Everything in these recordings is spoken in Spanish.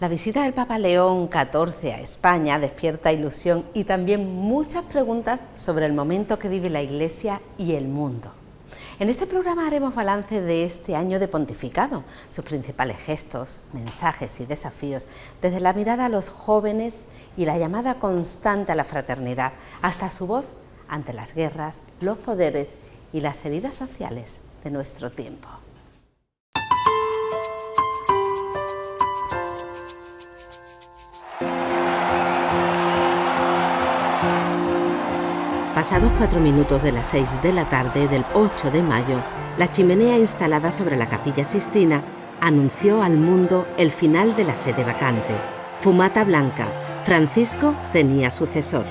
La visita del Papa León XIV a España despierta ilusión y también muchas preguntas sobre el momento que vive la Iglesia y el mundo. En este programa haremos balance de este año de pontificado, sus principales gestos, mensajes y desafíos, desde la mirada a los jóvenes y la llamada constante a la fraternidad, hasta su voz ante las guerras, los poderes y las heridas sociales de nuestro tiempo. Pasados 4 minutos de las 6 de la tarde del 8 de mayo, la chimenea instalada sobre la Capilla Sixtina anunció al mundo el final de la sede vacante. Fumata blanca, Francisco tenía sucesor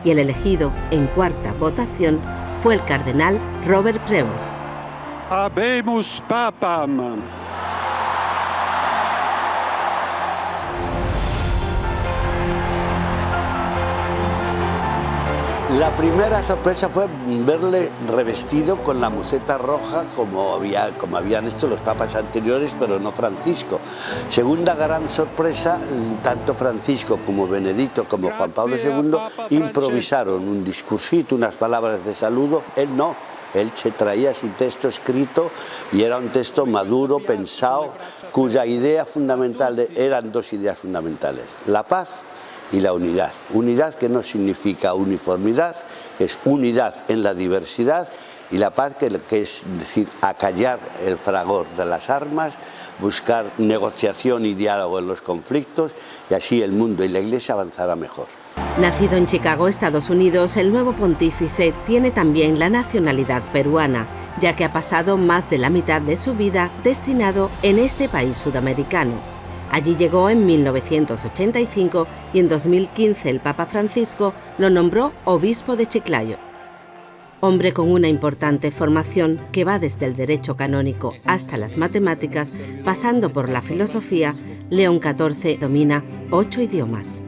y el elegido en cuarta votación fue el cardenal Robert Prevost. Habemus papam. La primera sorpresa fue verle revestido con la muceta roja como habían hecho los papas anteriores, pero no Francisco. Segunda gran sorpresa, tanto Francisco como Benedicto como Juan Pablo II improvisaron un discursito, unas palabras de saludo. Él no, él se traía su texto escrito y era un texto maduro, pensado, cuya idea fundamental eran dos ideas fundamentales: la paz y la unidad. Unidad que no significa uniformidad, es unidad en la diversidad, y la paz que es decir, acallar el fragor de las armas, buscar negociación y diálogo en los conflictos, y así el mundo y la Iglesia avanzará mejor. Nacido en Chicago, Estados Unidos, el nuevo pontífice tiene también la nacionalidad peruana, ya que ha pasado más de la mitad de su vida destinado en este país sudamericano. Allí llegó en 1985 y en 2015 el Papa Francisco lo nombró obispo de Chiclayo. Hombre con una importante formación que va desde el derecho canónico hasta las matemáticas, pasando por la filosofía, León XIV domina 8 idiomas.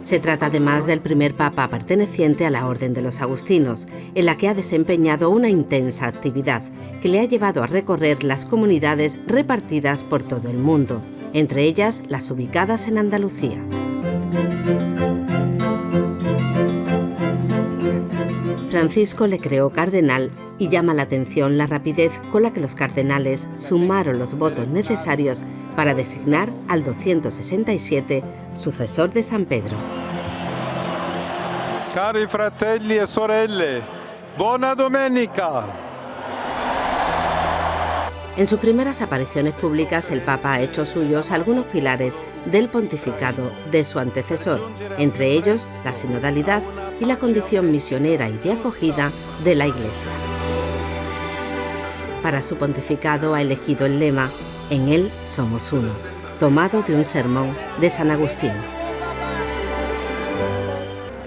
Se trata además del primer papa perteneciente a la Orden de los Agustinos, en la que ha desempeñado una intensa actividad que le ha llevado a recorrer las comunidades repartidas por todo el mundo, entre ellas las ubicadas en Andalucía. Francisco le creó cardenal y llama la atención la rapidez con la que los cardenales sumaron los votos necesarios para designar al 267 sucesor de San Pedro. Cari fratelli e sorelle, buona domenica. En sus primeras apariciones públicas, el Papa ha hecho suyos algunos pilares del pontificado de su antecesor, entre ellos la sinodalidad y la condición misionera y de acogida de la Iglesia. Para su pontificado ha elegido el lema «En él somos uno», tomado de un sermón de San Agustín.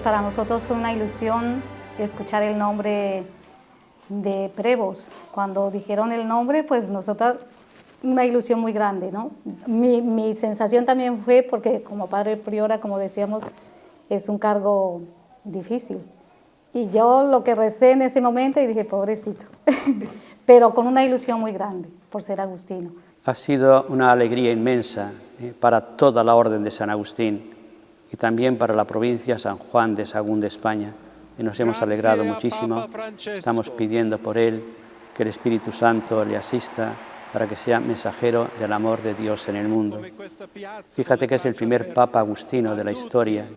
Para nosotros fue una ilusión escuchar el nombre de Prevost. Cuando dijeron el nombre, pues nosotros, una ilusión muy grande, ¿no? Mi sensación también fue, porque como padre priora, como decíamos, es un cargo difícil. Y yo lo que recé en ese momento y dije, pobrecito, pero con una ilusión muy grande por ser agustino. Ha sido una alegría inmensa para toda la Orden de San Agustín y también para la provincia San Juan de Sagún de España. Y nos hemos alegrado muchísimo. Estamos pidiendo por él que el Espíritu Santo le asista para que sea mensajero del amor de Dios en el mundo. Fíjate que es el primer Papa agustino de la historia.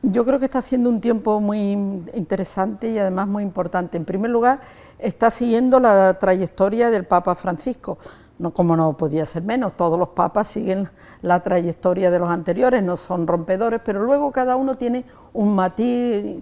Yo creo que está siendo un tiempo muy interesante y además muy importante. En primer lugar, está siguiendo la trayectoria del Papa Francisco. No, como no podía ser menos, todos los papas siguen la trayectoria de los anteriores, no son rompedores, pero luego cada uno tiene un matiz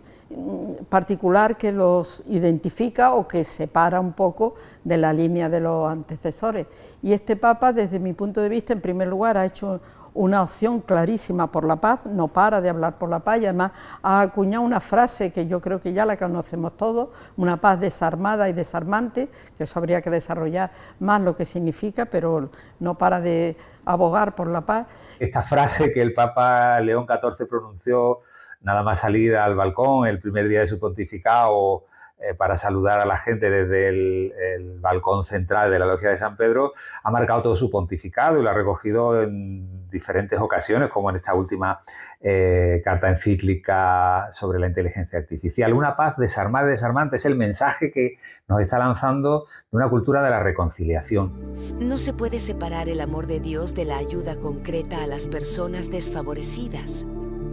particular que los identifica o que separa un poco de la línea de los antecesores. Y este papa, desde mi punto de vista, en primer lugar, ha hecho una opción clarísima por la paz, no para de hablar por la paz y además ha acuñado una frase que yo creo que ya la conocemos todos, una paz desarmada y desarmante, que eso habría que desarrollar más lo que significa, pero no para de abogar por la paz. Esta frase que el Papa León XIV pronunció nada más salir al balcón el primer día de su pontificado para saludar a la gente desde el balcón central de la Logia de San Pedro, ha marcado todo su pontificado y lo ha recogido en diferentes ocasiones, como en esta última carta encíclica sobre la inteligencia artificial. Una paz desarmada y desarmante es el mensaje que nos está lanzando de una cultura de la reconciliación. No se puede separar el amor de Dios de la ayuda concreta a las personas desfavorecidas.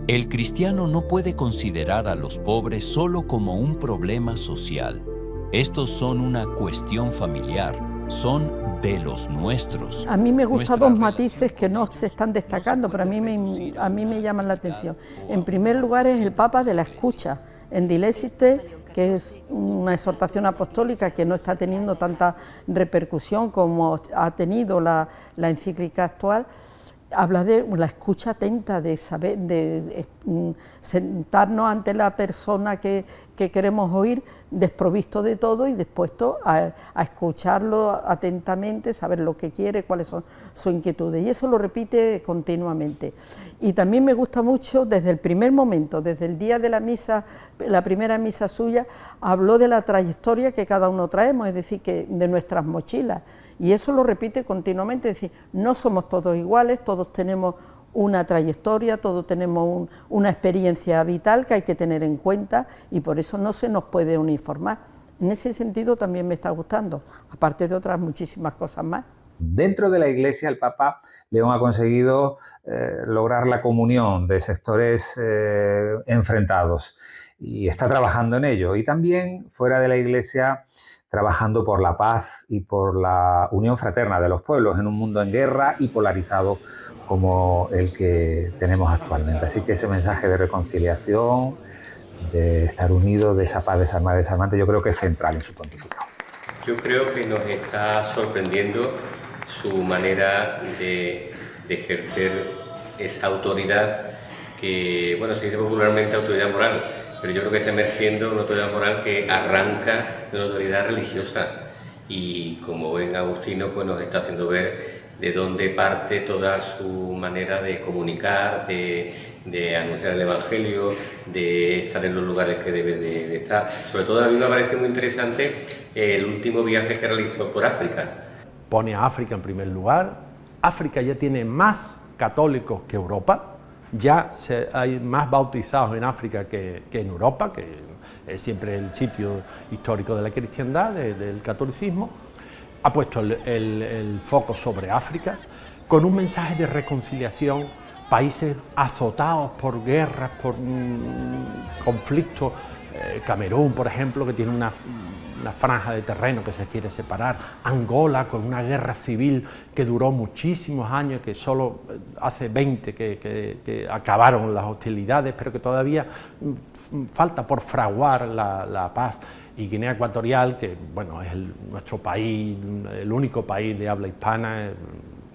El cristiano no puede considerar a los pobres solo como un problema social. Estos son una cuestión familiar, son de los nuestros. A mí me gustan dos matices que no se están destacando, pero a mí me llaman la atención. En primer lugar es el Papa de la escucha, en Dilecite, que es una exhortación apostólica que no está teniendo tanta repercusión como ha tenido la encíclica actual. Habla de la escucha atenta, de saber, de sentarnos ante la persona que queremos oír, desprovisto de todo y dispuesto a escucharlo atentamente, saber lo que quiere, cuáles son sus inquietudes. Y eso lo repite continuamente. Y también me gusta mucho, desde el primer momento, desde el día de la misa, la primera misa suya, habló de la trayectoria que cada uno traemos, es decir, que de nuestras mochilas. Y eso lo repite continuamente, es decir, no somos todos iguales, todos tenemos una trayectoria, todos tenemos una experiencia vital que hay que tener en cuenta y por eso no se nos puede uniformar. En ese sentido también me está gustando, aparte de otras muchísimas cosas más. Dentro de la Iglesia, el Papa León ha conseguido lograr la comunión de sectores enfrentados y está trabajando en ello. Y también fuera de la Iglesia, trabajando por la paz y por la unión fraterna de los pueblos en un mundo en guerra y polarizado como el que tenemos actualmente. Así que ese mensaje de reconciliación, de estar unidos, de esa paz desarmada y desarmante, yo creo que es central en su pontificado. Yo creo que nos está sorprendiendo su manera de ejercer esa autoridad que, bueno, se dice popularmente autoridad moral, pero yo creo que está emergiendo una autoridad moral que arranca de una autoridad religiosa y como buen agustino pues nos está haciendo ver de dónde parte toda su manera de comunicar, de anunciar el Evangelio, de estar en los lugares que debe de estar. Sobre todo a mí me parece muy interesante el último viaje que realizó por África. Pone a África en primer lugar. África ya tiene más católicos que Europa. Ya hay más bautizados en África que en Europa, que es siempre el sitio histórico de la cristiandad, del catolicismo. Ha puesto el foco sobre África con un mensaje de reconciliación, países azotados por guerras, por conflictos. Camerún, por ejemplo, que tiene una franja de terreno que se quiere separar. Angola, con una guerra civil que duró muchísimos años, que solo hace 20 que acabaron las hostilidades, pero que todavía falta por fraguar la paz. Y Guinea Ecuatorial, que bueno, es nuestro país, el único país de habla hispana,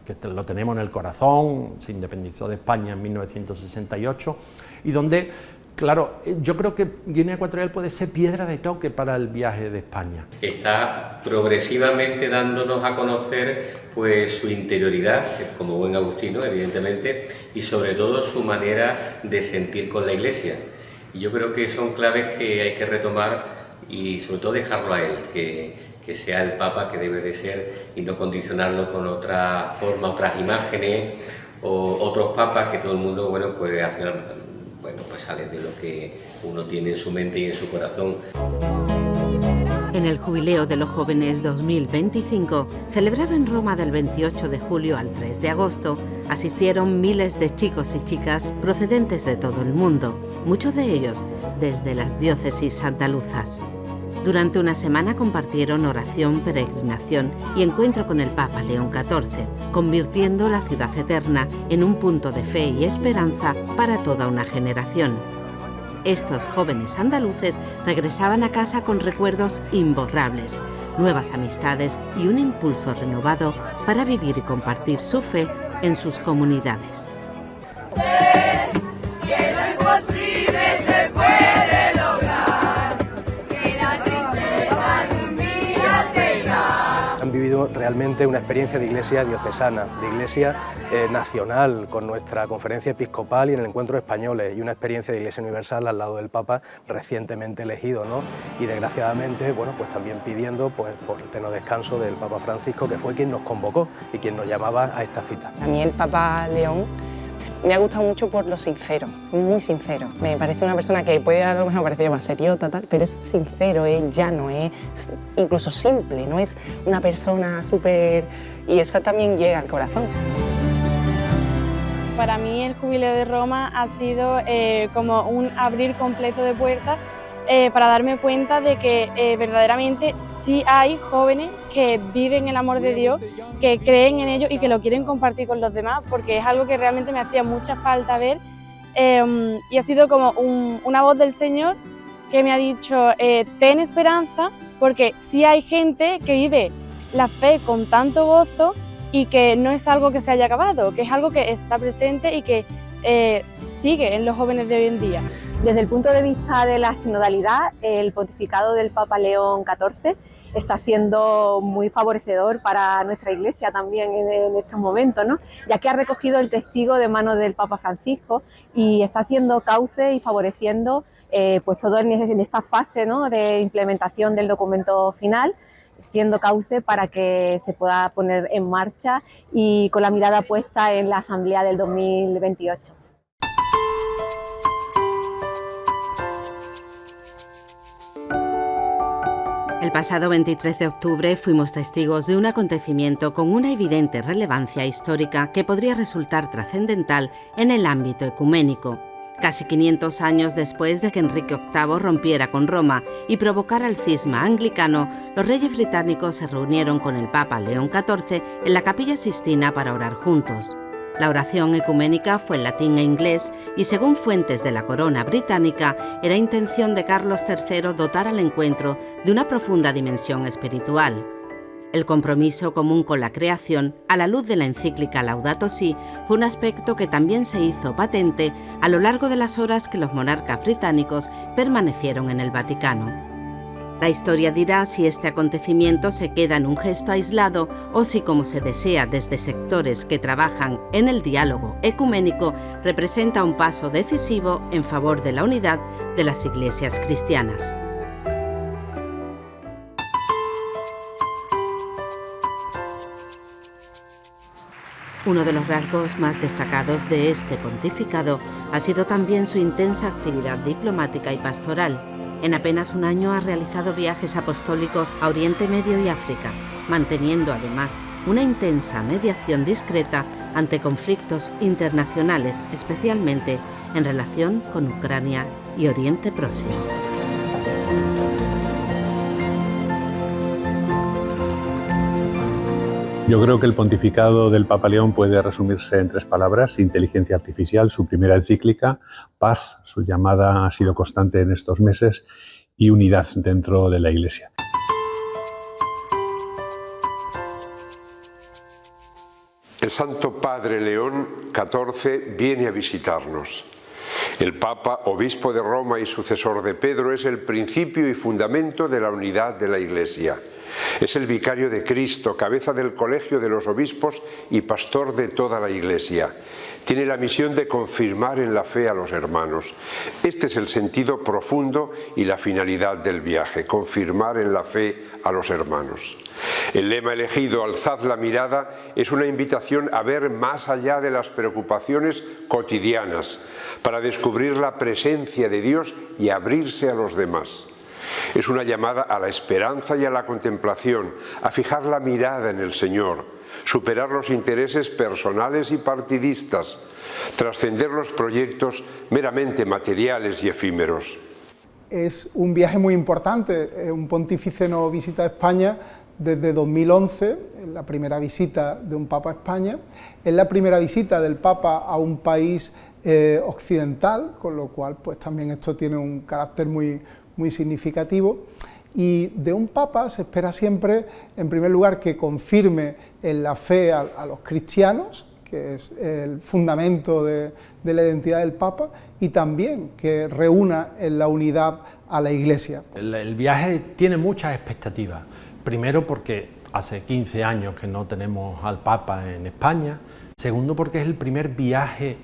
que lo tenemos en el corazón, se independizó de España en 1968, y donde, claro, yo creo que Guinea Ecuatorial puede ser piedra de toque para el viaje de España. Está progresivamente dándonos a conocer pues su interioridad, como buen agustino, evidentemente, y sobre todo su manera de sentir con la Iglesia. Y yo creo que son claves que hay que retomar y sobre todo dejarlo a él, que sea el Papa que debe de ser y no condicionarlo con otra forma, otras imágenes o otros papas que todo el mundo, bueno, pues al final, bueno, pues sale de lo que uno tiene en su mente y en su corazón. En el Jubileo de los Jóvenes 2025, celebrado en Roma del 28 de julio al 3 de agosto, asistieron miles de chicos y chicas procedentes de todo el mundo, muchos de ellos desde las diócesis andaluzas. Durante una semana compartieron oración, peregrinación y encuentro con el Papa León XIV, convirtiendo la ciudad eterna en un punto de fe y esperanza para toda una generación. Estos jóvenes andaluces regresaban a casa con recuerdos imborrables, nuevas amistades y un impulso renovado para vivir y compartir su fe en sus comunidades. Sé que lo imposible se puede lograr, que la tristeza de un día se irá. Han vivido realmente una experiencia de iglesia diocesana, de iglesia nacional, con nuestra conferencia episcopal y en el encuentro de españoles, y una experiencia de iglesia universal al lado del Papa recientemente elegido, ¿no? Y desgraciadamente, bueno, pues también pidiendo pues, por el pleno descanso del Papa Francisco, que fue quien nos convocó y quien nos llamaba a esta cita. A mí el Papa León me ha gustado mucho por lo sincero, muy sincero. Me parece una persona que puede a lo mejor parecer más seriota, tal, pero es sincero, es llano, es incluso simple, no es una persona súper... y eso también llega al corazón. Para mí el Jubileo de Roma ha sido como un abrir completo de puertas para darme cuenta de que verdaderamente sí hay jóvenes que viven el amor de Dios, que creen en ello y que lo quieren compartir con los demás, porque es algo que realmente me hacía mucha falta ver y ha sido como una voz del Señor que me ha dicho ten esperanza, porque sí hay gente que vive la fe con tanto gozo y que no es algo que se haya acabado, que es algo que está presente y que sigue en los jóvenes de hoy en día. Desde el punto de vista de la sinodalidad, el pontificado del Papa León XIV está siendo muy favorecedor para nuestra Iglesia también en estos momentos, ¿no? Ya que ha recogido el testigo de manos del Papa Francisco y está haciendo cauce y favoreciendo pues todo en esta fase, ¿no?, de implementación del documento final, siendo cauce para que se pueda poner en marcha y con la mirada puesta en la Asamblea del 2028. El pasado 23 de octubre fuimos testigos de un acontecimiento con una evidente relevancia histórica que podría resultar trascendental en el ámbito ecuménico. Casi 500 años después de que Enrique VIII rompiera con Roma y provocara el cisma anglicano, los reyes británicos se reunieron con el Papa León XIV en la Capilla Sixtina para orar juntos. La oración ecuménica fue en latín e inglés y, según fuentes de la corona británica, era intención de Carlos III dotar al encuentro de una profunda dimensión espiritual. El compromiso común con la creación, a la luz de la encíclica Laudato Si, fue un aspecto que también se hizo patente a lo largo de las horas que los monarcas británicos permanecieron en el Vaticano. La historia dirá si este acontecimiento se queda en un gesto aislado o si, como se desea desde sectores que trabajan en el diálogo ecuménico, representa un paso decisivo en favor de la unidad de las iglesias cristianas. Uno de los rasgos más destacados de este pontificado ha sido también su intensa actividad diplomática y pastoral. En apenas un año ha realizado viajes apostólicos a Oriente Medio y África, manteniendo además una intensa mediación discreta ante conflictos internacionales, especialmente en relación con Ucrania y Oriente Próximo. Yo creo que el pontificado del Papa León puede resumirse en 3 palabras: inteligencia artificial, su primera encíclica; paz, su llamada ha sido constante en estos meses; y unidad dentro de la Iglesia. El Santo Padre León XIV viene a visitarnos. El Papa, obispo de Roma y sucesor de Pedro, es el principio y fundamento de la unidad de la Iglesia. Es el vicario de Cristo, cabeza del colegio de los obispos y pastor de toda la Iglesia. Tiene la misión de confirmar en la fe a los hermanos. Este es el sentido profundo y la finalidad del viaje: confirmar en la fe a los hermanos. El lema elegido, alzad la mirada, es una invitación a ver más allá de las preocupaciones cotidianas, para descubrir la presencia de Dios y abrirse a los demás. Es una llamada a la esperanza y a la contemplación, a fijar la mirada en el Señor, superar los intereses personales y partidistas, trascender los proyectos meramente materiales y efímeros. Es un viaje muy importante. Un pontífice no visita España desde 2011, la primera visita de un Papa a España. Es la primera visita del Papa a un país occidental, con lo cual pues también esto tiene un carácter muy significativo. Y de un Papa se espera siempre, en primer lugar, que confirme en la fe a los cristianos, que es el fundamento de la identidad del Papa, y también que reúna en la unidad a la Iglesia. El viaje tiene muchas expectativas. Primero porque hace 15 años que no tenemos al Papa en España. Segundo, porque es el primer viaje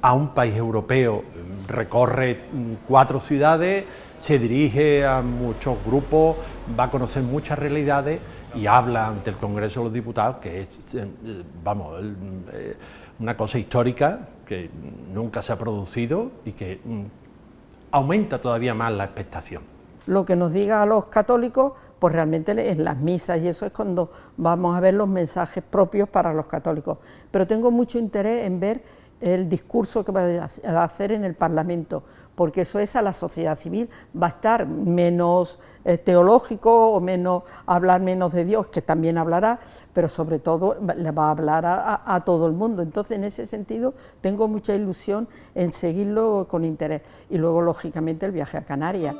a un país europeo. Recorre 4 ciudades, se dirige a muchos grupos, va a conocer muchas realidades y habla ante el Congreso de los Diputados, que es, una cosa histórica que nunca se ha producido y que aumenta todavía más la expectación. Lo que nos diga a los católicos, pues realmente en las misas, y eso es cuando vamos a ver los mensajes propios para los católicos. Pero tengo mucho interés en ver el discurso que va a hacer en el Parlamento, porque eso es a la sociedad civil, va a estar menos teológico o hablar menos de Dios, que también hablará, pero sobre todo le va a hablar a todo el mundo. Entonces, en ese sentido, tengo mucha ilusión en seguirlo con interés. Y luego, lógicamente, el viaje a Canarias.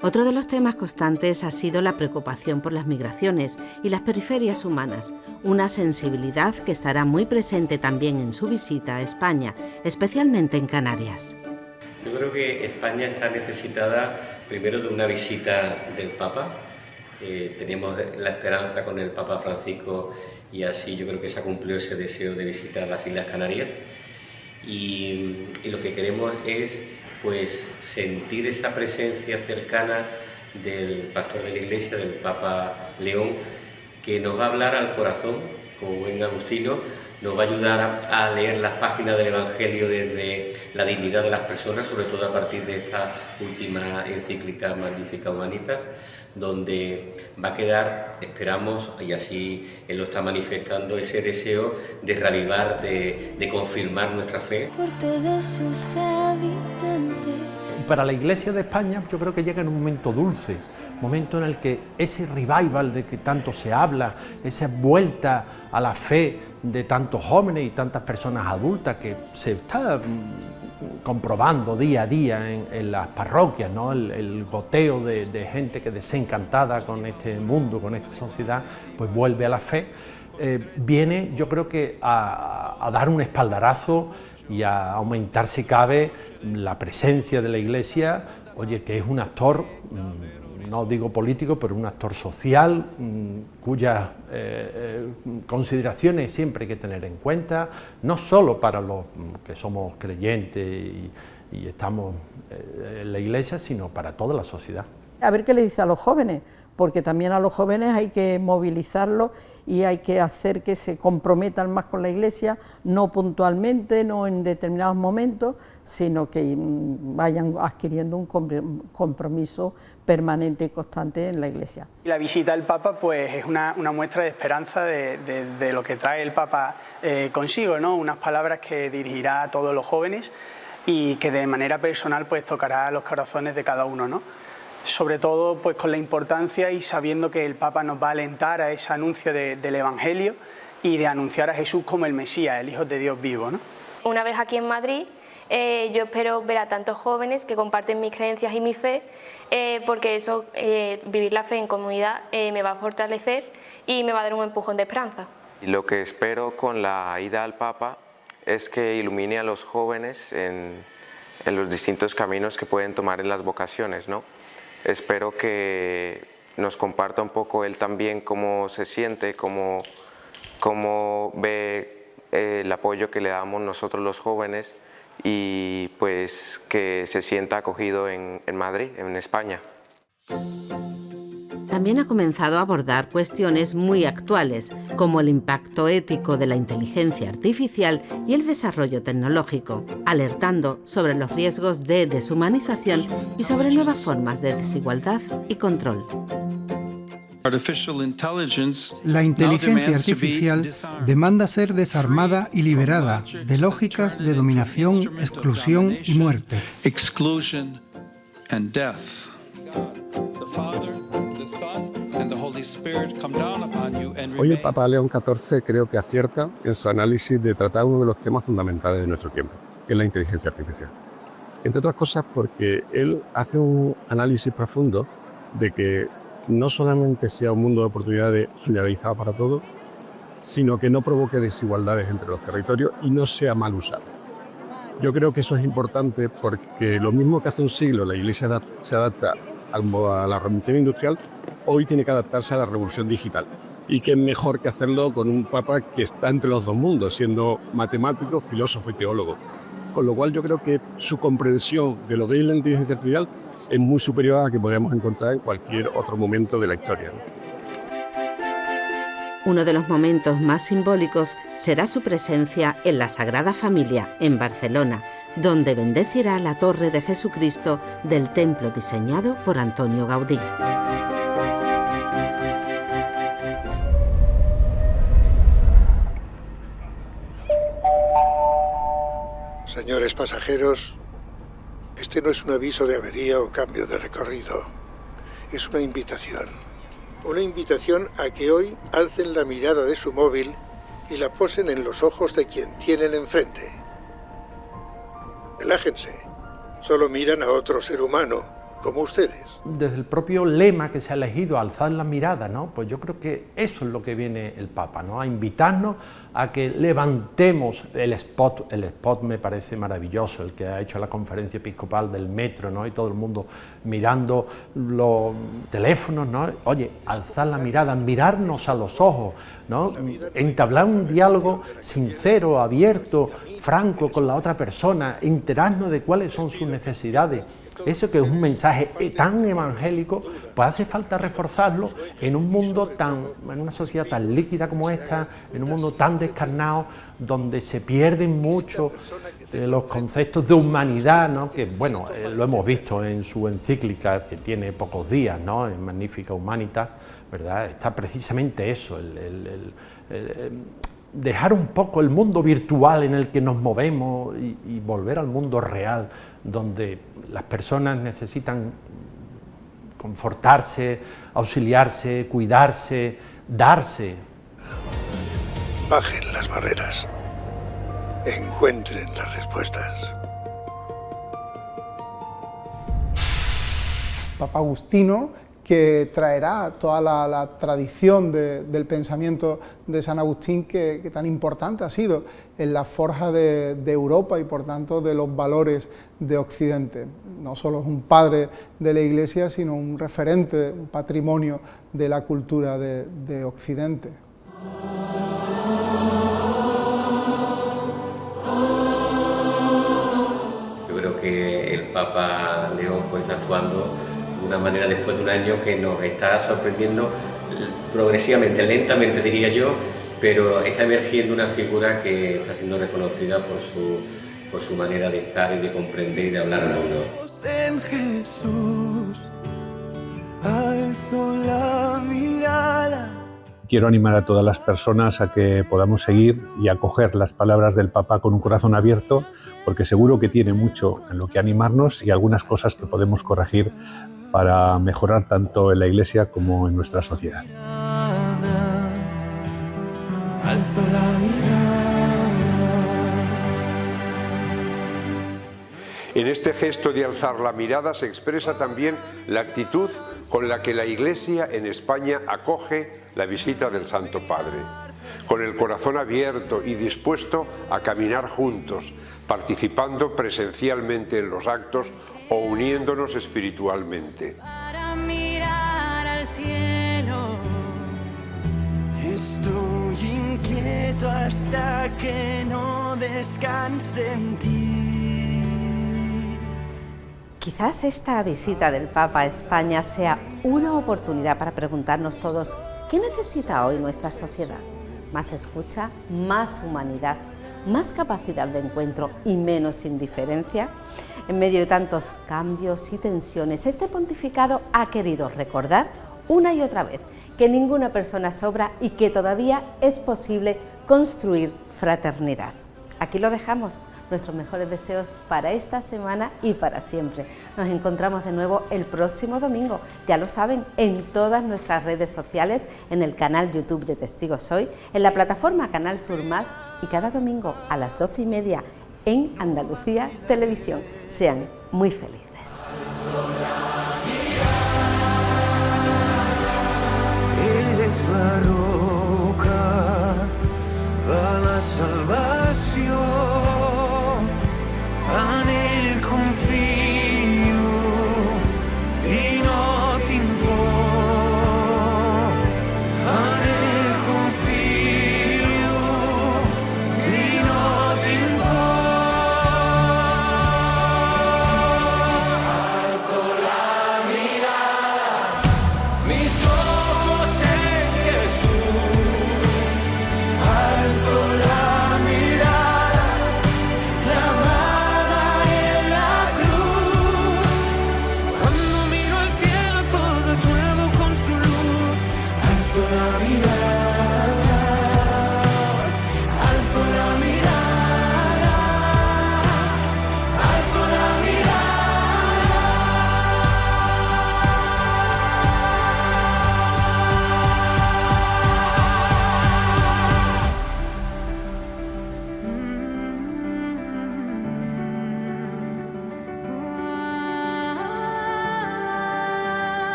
Otro de los temas constantes ha sido la preocupación por las migraciones y las periferias humanas, una sensibilidad que estará muy presente también en su visita a España, especialmente en Canarias. Yo creo que España está necesitada primero de una visita del Papa. Teníamos la esperanza con el Papa Francisco y así yo creo que se ha cumplido ese deseo de visitar las Islas Canarias. Y lo que queremos es pues sentir esa presencia cercana del pastor de la Iglesia, del Papa León, que nos va a hablar al corazón, como buen agustino, nos va a ayudar a leer las páginas del Evangelio desde la dignidad de las personas, sobre todo a partir de esta última encíclica Magnificat Humanitas, donde va a quedar, esperamos, y así él lo está manifestando, ese deseo de reavivar, de confirmar nuestra fe. Por todos sus habitantes. Para la Iglesia de España yo creo que llega en un momento dulce, momento en el que ese revival de que tanto se habla, esa vuelta a la fe de tantos jóvenes y tantas personas adultas que se está comprobando día a día en las parroquias, ¿no? El goteo de gente que desencantada con este mundo, con esta sociedad, pues vuelve a la fe, viene yo creo que a dar un espaldarazo y a aumentar si cabe la presencia de la Iglesia, oye, que es un actor, no digo político, pero un actor social, cuyas consideraciones siempre hay que tener en cuenta, no solo para los que somos creyentes y estamos en la Iglesia, sino para toda la sociedad. A ver qué le dice a los jóvenes, porque también a los jóvenes hay que movilizarlos y hay que hacer que se comprometan más con la Iglesia, no puntualmente, no en determinados momentos, sino que vayan adquiriendo un compromiso permanente y constante en la Iglesia. La visita del Papa pues, es una muestra de esperanza de lo que trae el Papa consigo, ¿no? Unas palabras que dirigirá a todos los jóvenes y que de manera personal pues, tocará los corazones de cada uno, ¿no? Sobre todo pues, con la importancia y sabiendo que el Papa nos va a alentar a ese anuncio del Evangelio y de anunciar a Jesús como el Mesías, el Hijo de Dios vivo, ¿no? Una vez aquí en Madrid, yo espero ver a tantos jóvenes que comparten mis creencias y mi fe, porque eso, vivir la fe en comunidad, me va a fortalecer y me va a dar un empujón de esperanza. Lo que espero con la ida al Papa es que ilumine a los jóvenes en los distintos caminos que pueden tomar en las vocaciones, ¿no? Espero que nos comparta un poco él también cómo se siente, cómo ve el apoyo que le damos nosotros los jóvenes y pues que se sienta acogido en Madrid, en España. También ha comenzado a abordar cuestiones muy actuales, como el impacto ético de la inteligencia artificial y el desarrollo tecnológico, alertando sobre los riesgos de deshumanización y sobre nuevas formas de desigualdad y control. La inteligencia artificial demanda ser desarmada y liberada de lógicas de dominación, exclusión y muerte. Hoy el Papa León XIV creo que acierta en su análisis de tratar uno de los temas fundamentales de nuestro tiempo, que es la inteligencia artificial. Entre otras cosas porque él hace un análisis profundo de que no solamente sea un mundo de oportunidades generalizado para todos, sino que no provoque desigualdades entre los territorios y no sea mal usado. Yo creo que eso es importante porque lo mismo que hace un siglo la Iglesia se adapta a la revolución industrial, hoy tiene que adaptarse a la revolución digital. Y qué mejor que hacerlo con un papa que está entre los dos mundos, siendo matemático, filósofo y teólogo. Con lo cual yo creo que su comprensión de lo que es la inteligencia artificial es muy superior a la que podemos encontrar en cualquier otro momento de la historia. Uno de los momentos más simbólicos será su presencia en la Sagrada Familia, en Barcelona, donde bendecirá la Torre de Jesucristo del templo diseñado por Antonio Gaudí. Señores pasajeros, este no es un aviso de avería o cambio de recorrido. Es una invitación. Una invitación a que hoy alcen la mirada de su móvil y la posen en los ojos de quien tienen enfrente. Relájense. Solo miran a otro ser humano, como ustedes. Desde el propio lema que se ha elegido, alzar la mirada, ¿no? Pues yo creo que eso es lo que viene el Papa, ¿no? A invitarnos a que levantemos el spot. El spot me parece maravilloso, el que ha hecho la conferencia episcopal del metro, ¿no? Y todo el mundo mirando los teléfonos, ¿no? Oye, alzar la mirada, mirarnos a los ojos, ¿no? Entablar un diálogo sincero, abierto, franco con la otra persona, enterarnos de cuáles son sus necesidades. Eso que es un mensaje tan evangélico, pues hace falta reforzarlo en un mundo en una sociedad tan líquida como esta, en un mundo tan descarnado, donde se pierden mucho los conceptos de humanidad, ¿no? Que bueno, lo hemos visto en su encíclica, que tiene pocos días, ¿no? En Magnificat Humanitas, ¿verdad? Está precisamente eso, dejar un poco el mundo virtual en el que nos movemos y volver al mundo real, donde las personas necesitan confortarse, auxiliarse, cuidarse, darse. Bajen las barreras. Encuentren las respuestas. Papa Agustino, que traerá toda la tradición del pensamiento de San Agustín que tan importante ha sido en la forja de Europa y por tanto de los valores de Occidente. No solo es un padre de la Iglesia, sino un referente, un patrimonio de la cultura de Occidente. Yo creo que el Papa León pues, está actuando de una manera después de un año que nos está sorprendiendo progresivamente, lentamente diría yo, pero está emergiendo una figura que está siendo reconocida por su manera de estar y de comprender y de hablar al mundo. En Jesús, alzo la mirada. Quiero animar a todas las personas a que podamos seguir y acoger las palabras del Papa con un corazón abierto, porque seguro que tiene mucho en lo que animarnos y algunas cosas que podemos corregir para mejorar tanto en la Iglesia como en nuestra sociedad. Alzo la mirada. En este gesto de alzar la mirada se expresa también la actitud con la que la Iglesia en España acoge la visita del Santo Padre, con el corazón abierto y dispuesto a caminar juntos, participando presencialmente en los actos o uniéndonos espiritualmente. Para mirar al cielo, estoy inquieto hasta que no descanse en ti. Quizás esta visita del Papa a España sea una oportunidad para preguntarnos todos ¿qué necesita hoy nuestra sociedad? Más escucha, más humanidad, más capacidad de encuentro y menos indiferencia. En medio de tantos cambios y tensiones, este pontificado ha querido recordar una y otra vez que ninguna persona sobra y que todavía es posible construir fraternidad. Aquí lo dejamos. Nuestros mejores deseos para esta semana y para siempre. Nos encontramos de nuevo el próximo domingo, ya lo saben, en todas nuestras redes sociales, en el canal YouTube de Testigos Hoy, en la plataforma Canal Sur Más y cada domingo a las 12:30 en Andalucía Televisión. Sean muy felices.